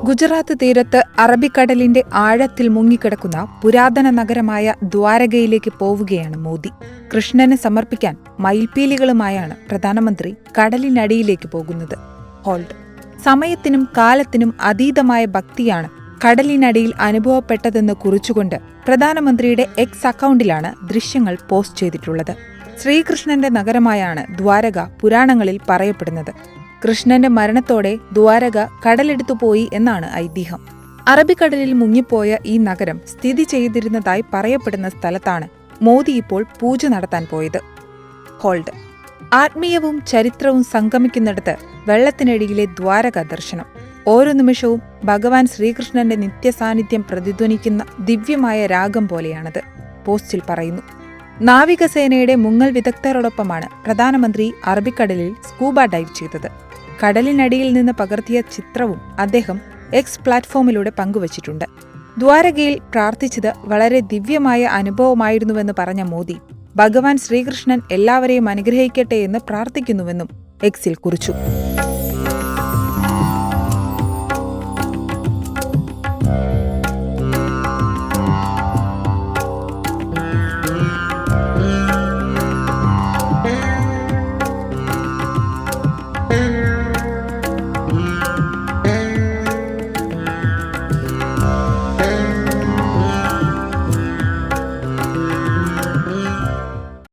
ഗുജറാത്ത് തീരത്ത് അറബിക്കടലിന്റെ ആഴത്തിൽ മുങ്ങിക്കിടക്കുന്ന പുരാതന നഗരമായ ദ്വാരകയിലേക്ക് പോവുകയാണ് മോദി. കൃഷ്ണന് സമർപ്പിക്കാൻ മയിൽപീലികളുമായാണ് പ്രധാനമന്ത്രി കടലിനടിയിലേക്ക് പോകുന്നത്. ഹോൾഡ്. സമയത്തിനും കാലത്തിനും അതീതമായ ഭക്തിയാണ് കടലിനടിയിൽ അനുഭവപ്പെട്ടതെന്ന് കുറിച്ചുകൊണ്ട് പ്രധാനമന്ത്രിയുടെ എക്സ് അക്കൗണ്ടിലാണ് ദൃശ്യങ്ങൾ പോസ്റ്റ് ചെയ്തിട്ടുള്ളത്. ശ്രീകൃഷ്ണന്റെ നഗരമായാണ് ദ്വാരക പുരാണങ്ങളിൽ പറയപ്പെടുന്നത്. കൃഷ്ണന്റെ മരണത്തോടെ ദ്വാരക കടലെടുത്തുപോയി എന്നാണ് ഐതിഹ്യം. അറബിക്കടലിൽ മുങ്ങിപ്പോയ ഈ നഗരം സ്ഥിതി ചെയ്തിരുന്നതായി പറയപ്പെടുന്ന സ്ഥലത്താണ് മോദി ഇപ്പോൾ പൂജ നടത്താൻ പോയത്. ഹോൾഡ്. ആത്മീയവും ചരിത്രവും സംഗമിക്കുന്നിടത്ത് വെള്ളത്തിനടിയിലെ ദ്വാരക ദർശനം. ഓരോ നിമിഷവും ഭഗവാൻ ശ്രീകൃഷ്ണന്റെ നിത്യസാന്നിധ്യം പ്രതിധ്വനിക്കുന്ന ദിവ്യമായ രാഗം പോലെയാണത്, പോസ്റ്റിൽ പറയുന്നു. നാവികസേനയുടെ മുങ്ങൽ വിദഗ്ധരോടൊപ്പമാണ് പ്രധാനമന്ത്രി അറബിക്കടലിൽ സ്കൂബ ഡൈവ് ചെയ്തത്. കടലിനടിയിൽ നിന്ന് പകർത്തിയ ചിത്രവും അദ്ദേഹം എക്സ് പ്ലാറ്റ്ഫോമിലൂടെ പങ്കുവച്ചിട്ടുണ്ട്. ദ്വാരകയിൽ പ്രാർത്ഥിച്ചത് വളരെ ദിവ്യമായ അനുഭവമായിരുന്നുവെന്ന് പറഞ്ഞ മോദി, ഭഗവാൻ ശ്രീകൃഷ്ണൻ എല്ലാവരെയും അനുഗ്രഹിക്കട്ടെ എന്ന് പ്രാർത്ഥിക്കുന്നുവെന്നും എക്സിൽ കുറിച്ചു.